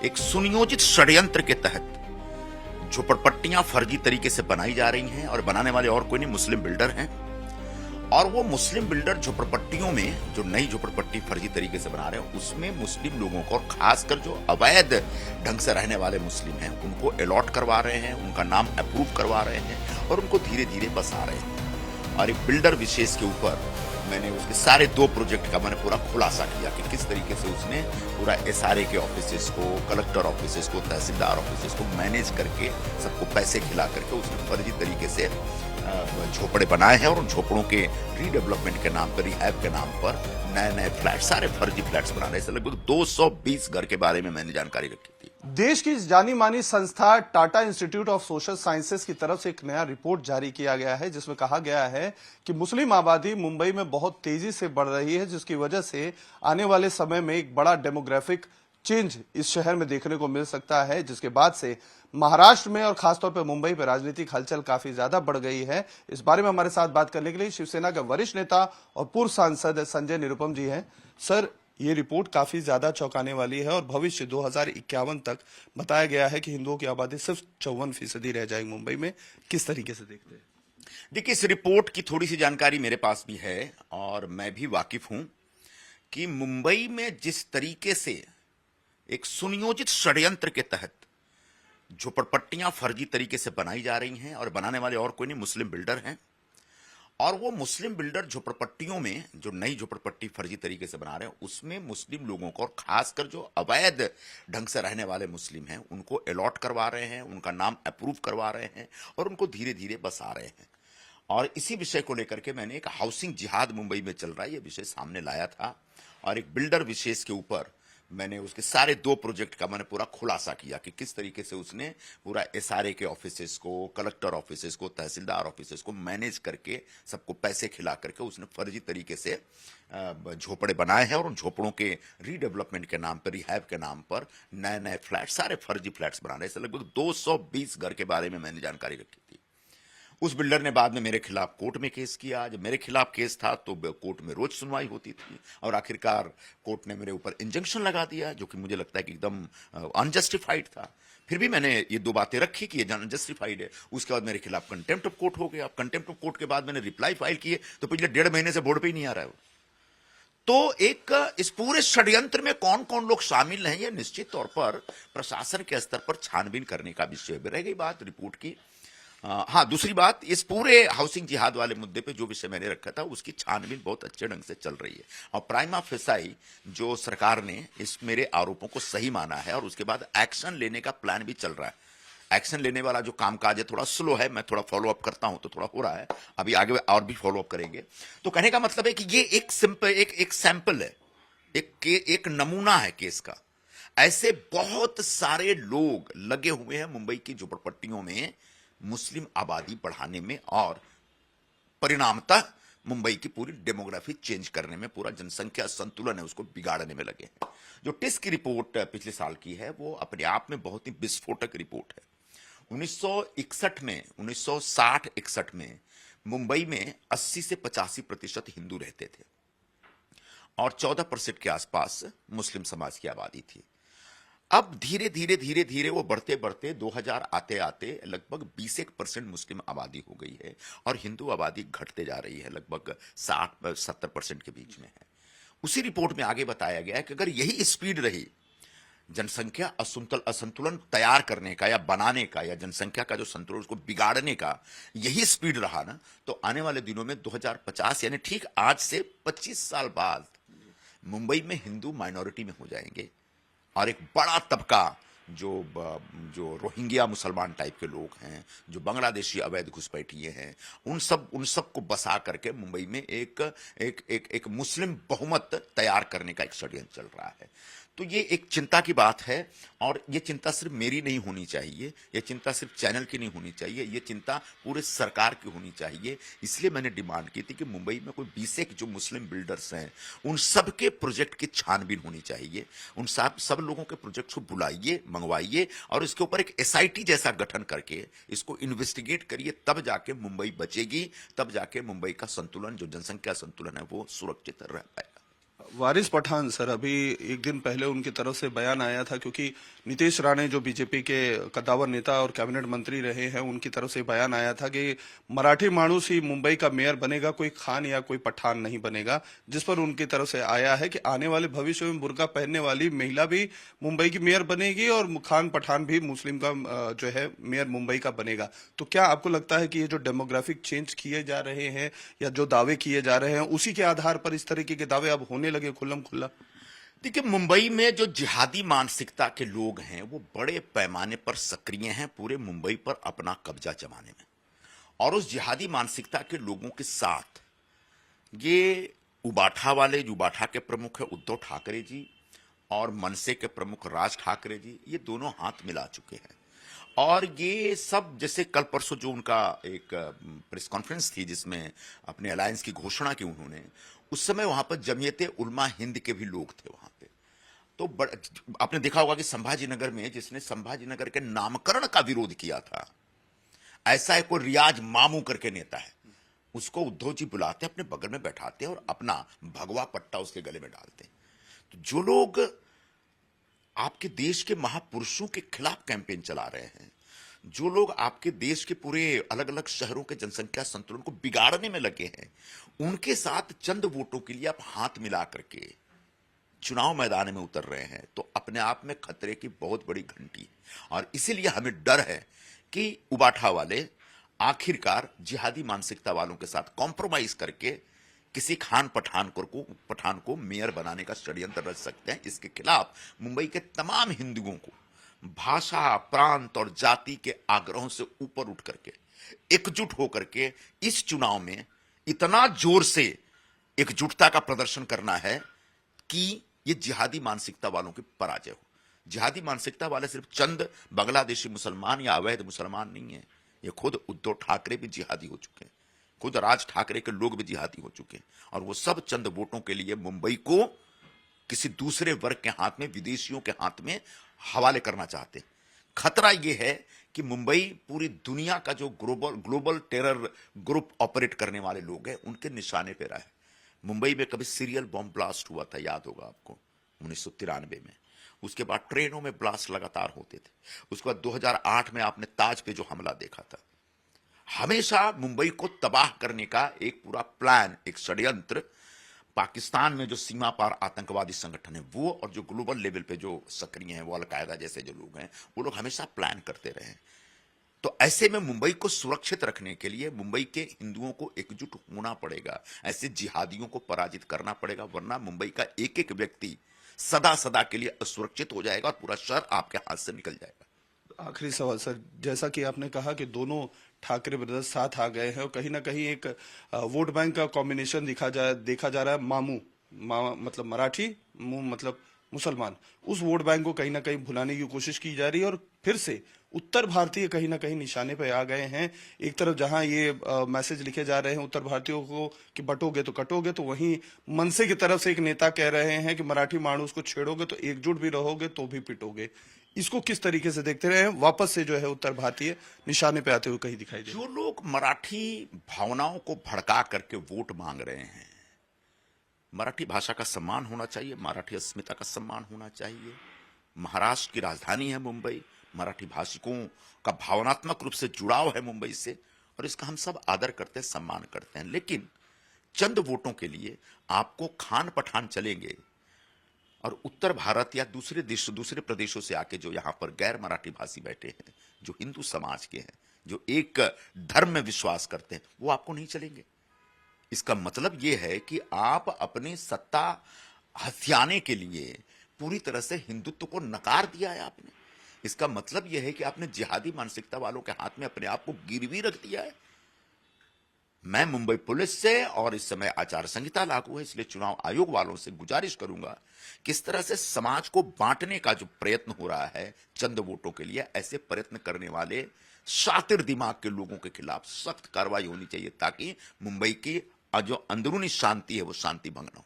एक सुनियोजित षड्यंत्र के तहत झोपड़पट्टियां फर्जी तरीके से बनाई जा रही हैं और बनाने वाले और कोई नहीं, मुस्लिम बिल्डर हैं। और वो मुस्लिम बिल्डर झोपड़पट्टियों में जो नई झोपड़पट्टी फर्जी तरीके से बना रहे हैं उसमें मुस्लिम लोगों को, और खासकर जो अवैध ढंग से रहने वाले मुस्लिम हैं उनको अलॉट करवा रहे हैं, उनका नाम अप्रूव करवा रहे हैं और उनको धीरे धीरे बसा रहे हैं। और एक बिल्डर विशेष के ऊपर मैंने उसके सारे 2 प्रोजेक्ट का मैंने पूरा खुलासा किया कि किस तरीके से उसने पूरा एसआरए के ऑफिसेस को, कलेक्टर ऑफिसेस को, तहसीलदार ऑफिसेस को मैनेज करके सबको पैसे खिला करके उसने फर्जी तरीके से झोपड़े बनाए हैं और उन झोपड़ों के रीडेवलपमेंट के नाम पर, रिहैब के नाम पर नए नए फ्लैट, सारे फर्जी फ्लैट्स बना रहे हैं। लगभग 220 घर के बारे में मैंने जानकारी रखी थी। देश की जानी मानी संस्था Tata institute of social sciences की तरफ से एक नया रिपोर्ट जारी किया गया है जिसमें कहा गया है कि मुस्लिम आबादी मुंबई में बहुत तेजी से बढ़ रही है, जिसकी वजह से आने वाले समय में एक बड़ा डेमोग्राफिक चेंज इस शहर में देखने को मिल सकता है, जिसके बाद से महाराष्ट्र में और खासतौर पर मुंबई में राजनीतिक हलचल काफी ज्यादा बढ़ गई है। इस बारे में हमारे साथ बात करने के लिए शिवसेना के वरिष्ठ नेता और पूर्व सांसद संजय निरुपम जी हैं। सर, ये रिपोर्ट काफी ज्यादा चौंकाने वाली है और भविष्य 2051 तक बताया गया है कि हिंदुओं की आबादी सिर्फ 54% रह जाएगी मुंबई में। किस तरीके से देखते हैं? देखिए, इस रिपोर्ट की थोड़ी सी जानकारी मेरे पास भी है और मैं भी वाकिफ हूं कि मुंबई में जिस तरीके से एक सुनियोजित षड्यंत्र के तहत झोपड़पट्टियां फर्जी तरीके से बनाई जा रही हैं और बनाने वाले और कोई नहीं, मुस्लिम बिल्डर हैं। और वो मुस्लिम बिल्डर झोपड़पट्टियों में जो नई झोपड़पट्टी फर्जी तरीके से बना रहे हैं उसमें मुस्लिम लोगों को, और खासकर जो अवैध ढंग से रहने वाले मुस्लिम हैं उनको अलॉट करवा रहे हैं, उनका नाम अप्रूव करवा रहे हैं और उनको धीरे धीरे बसा रहे हैं। और इसी विषय को लेकर के मैंने एक हाउसिंग जिहाद मुंबई में चल रहा है, ये विषय सामने लाया था और एक बिल्डर विशेष के ऊपर मैंने उसके सारे 2 प्रोजेक्ट का मैंने पूरा खुलासा किया कि किस तरीके से उसने पूरा एसआरए के ऑफिसेस को, कलेक्टर ऑफिसेस को, तहसीलदार ऑफिसेस को मैनेज करके सबको पैसे खिला करके उसने फर्जी तरीके से झोपड़े बनाए हैं और उन झोपड़ों के रीडेवलपमेंट के नाम पर, रिहैब के नाम पर नए नए फ्लैट, सारे फर्जी फ्लैट्स बना रहे हैं। लगभग 220 घर के बारे में मैंने जानकारी रखी थी। उस बिल्डर ने बाद में मेरे खिलाफ कोर्ट में केस किया। जब मेरे खिलाफ केस था तो कोर्ट में रोज सुनवाई होती थी और आखिरकार कोर्ट ने मेरे ऊपर इंजंक्शन लगा दिया, जो कि मुझे लगता है कि एकदम अनजस्टिफाइड था। फिर भी मैंने ये 2 बातें रखी कि ये अनजस्टिफाइड है। उसके बाद मेरे खिलाफ कंटेम्प्ट ऑफ कोर्ट हो गया। कंटेम्प्ट ऑफ कोर्ट के बाद मैंने रिप्लाई फाइल किए तो पिछले 1.5 महीने से बोर्ड पे ही नहीं आ रहा है। तो एक इस पूरे षड्यंत्र में कौन कौन लोग शामिल हैं, ये निश्चित तौर पर प्रशासन के स्तर पर छानबीन करने का विषय रह गई बात रिपोर्ट की। हाँ, दूसरी बात, इस पूरे हाउसिंग जिहाद वाले मुद्दे पे जो विषय मैंने रखा था उसकी छानबीन बहुत अच्छे ढंग से चल रही है और प्राइमा फेसाई जो सरकार ने इस मेरे आरोपों को सही माना है और उसके बाद एक्शन लेने का प्लान भी चल रहा है। एक्शन लेने वाला जो कामकाज है थोड़ा स्लो है, मैं थोड़ा फॉलो अप करता हूं तो थोड़ा हो रहा है, अभी आगे और भी फॉलो अप करेंगे। तो कहने का मतलब है कि ये एक सिंपल एक सैंपल है, एक नमूना है केस का। ऐसे बहुत सारे लोग लगे हुए हैं मुंबई की झोपड़पट्टियों में मुस्लिम आबादी बढ़ाने में और परिणामतः मुंबई की पूरी डेमोग्राफी चेंज करने में, पूरा जनसंख्या संतुलन है उसको बिगाड़ने में लगे हैं। जो टिस की रिपोर्ट पिछले साल की है वो अपने आप में बहुत ही विस्फोटक रिपोर्ट है। 1960-61 में मुंबई में 80 से 85% हिंदू रहते थे और 14% के आसपास मुस्लिम समाज की आबादी थी। अब धीरे धीरे वो बढ़ते बढ़ते 2000 आते आते लगभग 20% मुस्लिम आबादी हो गई है और हिंदू आबादी घटते जा रही है, लगभग 60-70% के बीच में है। उसी रिपोर्ट में आगे बताया गया है कि अगर यही स्पीड रही जनसंख्या असंतुलन तैयार करने का या बनाने का, या जनसंख्या का जो संतुलन उसको बिगाड़ने का यही स्पीड रहा ना, तो आने वाले दिनों में 2050 यानी ठीक आज से 25 साल बाद मुंबई में हिंदू माइनॉरिटी में हो जाएंगे और एक बड़ा तबका जो रोहिंग्या मुसलमान टाइप के लोग हैं, जो बांग्लादेशी अवैध घुसपैठिए हैं, उन सब को बसा करके मुंबई में एक मुस्लिम बहुमत तैयार करने का एक षड्यंत्र चल रहा है। तो ये एक चिंता की बात है और ये चिंता सिर्फ मेरी नहीं होनी चाहिए, ये चिंता सिर्फ चैनल की नहीं होनी चाहिए, ये चिंता पूरे सरकार की होनी चाहिए। इसलिए मैंने डिमांड की थी कि मुंबई में कोई 20 एक जो मुस्लिम बिल्डर्स हैं उन सबके प्रोजेक्ट की छानबीन होनी चाहिए। उन सब लोगों के प्रोजेक्ट को बुलाइए, मंगवाइए और इसके ऊपर एक एसआईटी जैसा गठन करके इसको इन्वेस्टिगेट करिए, तब जाके मुंबई बचेगी, तब जाके मुंबई का संतुलन, जो जनसंख्या संतुलन है, वो सुरक्षित रह पाएगा। वारिस पठान सर, अभी एक दिन पहले उनकी तरफ से बयान आया था, क्योंकि नीतीश राणे जो बीजेपी के कद्दावर नेता और कैबिनेट मंत्री रहे हैं, उनकी तरफ से बयान आया था कि मराठी माणूस ही मुंबई का मेयर बनेगा, कोई खान या कोई पठान नहीं बनेगा। जिस पर उनकी तरफ से आया है कि आने वाले भविष्य में बुर्का पहनने वाली महिला भी मुंबई की मेयर बनेगी और खान पठान भी मुस्लिम का जो है मेयर मुंबई का बनेगा। तो क्या आपको लगता है कि ये जो डेमोग्राफिक चेंज किए जा रहे हैं या जो दावे किए जा रहे हैं, उसी के आधार पर इस तरीके के दावे अब होने लगे खुल्लम खुल्ला? देखिए, मुंबई में जो जिहादी मानसिकता के लोग हैं वो बड़े पैमाने पर सक्रिय हैं पूरे मुंबई पर अपना कब्जा जमाने में। और उस जिहादी मानसिकता के लोगों के साथ ये उबाठा वाले, जो उबाठा के प्रमुख है उद्धव ठाकरे जी और मनसे के प्रमुख राज ठाकरे जी, ये दोनों हाथ मिला चुके हैं। और ये सब, जैसे कल परसों जो उनका एक प्रेस कॉन्फ्रेंस थी जिसमें अपने अलायंस की घोषणा की उन्होंने, उस समय वहां पर जमीयत उलमा हिंद के भी लोग थे वहां पे। तो आपने देखा होगा कि संभाजीनगर में जिसने संभाजीनगर के नामकरण का विरोध किया था, ऐसा एक कोई रियाज मामू करके नेता है, उसको उद्धव जी बुलाते अपने बगल में बैठाते और अपना भगवा पट्टा उसके गले में डालते। तो जो लोग आपके देश के महापुरुषों के खिलाफ कैंपेन चला रहे हैं, जो लोग आपके देश के पूरे अलग अलग शहरों के जनसंख्या संतुलन को बिगाड़ने में लगे हैं, उनके साथ चंद वोटों के लिए आप हाथ मिला करके चुनाव मैदान में उतर रहे हैं, तो अपने आप में खतरे की बहुत बड़ी घंटी है। और इसीलिए हमें डर है कि उबाठा वाले आखिरकार जिहादी मानसिकता वालों के साथ कॉम्प्रोमाइज करके किसी खान पठान को मेयर बनाने का षड्यंत्र रच सकते हैं। इसके खिलाफ मुंबई के तमाम हिंदुओं को भाषा, प्रांत और जाति के आग्रहों से ऊपर उठ करके एकजुट होकर के इस चुनाव में इतना जोर से एकजुटता का प्रदर्शन करना है कि ये जिहादी मानसिकता वालों की पराजय हो। जिहादी मानसिकता वाले सिर्फ चंद बांग्लादेशी मुसलमान या अवैध मुसलमान नहीं है, ये खुद उद्धव ठाकरे भी जिहादी हो चुके हैं, खुद राज ठाकरे के लोग भी जिहादी हो चुके हैं। और वो सब चंद वोटों के लिए मुंबई को किसी दूसरे वर्ग के हाथ में, विदेशियों के हाथ में हवाले करना चाहते हैं। खतरा यह है कि मुंबई पूरी दुनिया का जो ग्लोबल टेरर ग्रुप ऑपरेट करने वाले लोग हैं, उनके निशाने पे रहा है। मुंबई में कभी सीरियल बॉम्ब ब्लास्ट हुआ था, याद होगा आपको, 1993 में। उसके बाद ट्रेनों में ब्लास्ट लगातार होते थे। उसके बाद 2008 में आपने ताज पे जो हमला देखा था। हमेशा मुंबई को तबाह करने का एक पूरा प्लान, एक षड्यंत्र पाकिस्तान में जो सीमा पार आतंकवादी संगठन है वो, और जो ग्लोबल लेवल पे जो सक्रिय हैं, वो अलकायदा जैसे जो लोग हैं, वो लोग हमेशा प्लान करते रहे। तो ऐसे में मुंबई को सुरक्षित रखने के लिए मुंबई के हिंदुओं को एकजुट होना पड़ेगा, ऐसे जिहादियों को पराजित करना पड़ेगा, वरना मुंबई का एक एक व्यक्ति सदा सदा के लिए असुरक्षित हो जाएगा और पूरा शहर आपके हाथ से निकल जाएगा। आखिरी सवाल सर, जैसा कि आपने कहा कि दोनों ठाकरे ब्रदर्स साथ आ गए हैं और कहीं ना कहीं एक वोट बैंक का कॉम्बिनेशन देखा जा रहा है। मतलब मराठी, मतलब मुसलमान, उस वोट बैंक को कहीं ना कहीं भुलाने की कोशिश की जा रही है और फिर से उत्तर भारतीय कहीं ना कहीं निशाने पे आ गए हैं। एक तरफ जहां ये मैसेज लिखे जा रहे हैं उत्तर भारतीयों को कि बटोगे तो कटोगे, तो वहीं मनसे की तरफ से एक नेता कह रहे हैं कि मराठी माणूस को छेड़ोगे तो एकजुट भी रहोगे तो भी पिटोगे। इसको किस तरीके से देखते रहे हैं? वापस से जो है उत्तर भारतीय निशाने पे आते हुए कहीं दिखाई दे। जो लोग मराठी भावनाओं को भड़का करके वोट मांग रहे हैं, मराठी भाषा का सम्मान होना चाहिए, मराठी अस्मिता का सम्मान होना चाहिए। महाराष्ट्र की राजधानी है मुंबई, मराठी भाषिकों का भावनात्मक रूप से जुड़ाव है मुंबई से, और इसका हम सब आदर करते हैं, सम्मान करते हैं। लेकिन चंद वोटों के लिए आपको खान पठान चलेंगे और उत्तर भारत या दूसरे प्रदेशों से आके जो यहां पर गैर मराठी भाषी बैठे हैं, जो हिंदू समाज के हैं, जो एक धर्म में विश्वास करते हैं, वो आपको नहीं चलेंगे। इसका मतलब यह है कि आप अपनी सत्ता हथियाने के लिए पूरी तरह से हिंदुत्व को नकार दिया है आपने। इसका मतलब यह है कि आपने जिहादी मानसिकता वालों के हाथ में अपने आप को गिरवी रख दिया है। मैं मुंबई पुलिस से, और इस समय आचार संहिता लागू है, इसलिए चुनाव आयोग वालों से गुजारिश करूंगा किस तरह से समाज को बांटने का जो प्रयत्न हो रहा है चंद वोटों के लिए, ऐसे प्रयत्न करने वाले शातिर दिमाग के लोगों के खिलाफ सख्त कार्रवाई होनी चाहिए, ताकि मुंबई की जो अंदरूनी शांति है वो शांति भंग न हो।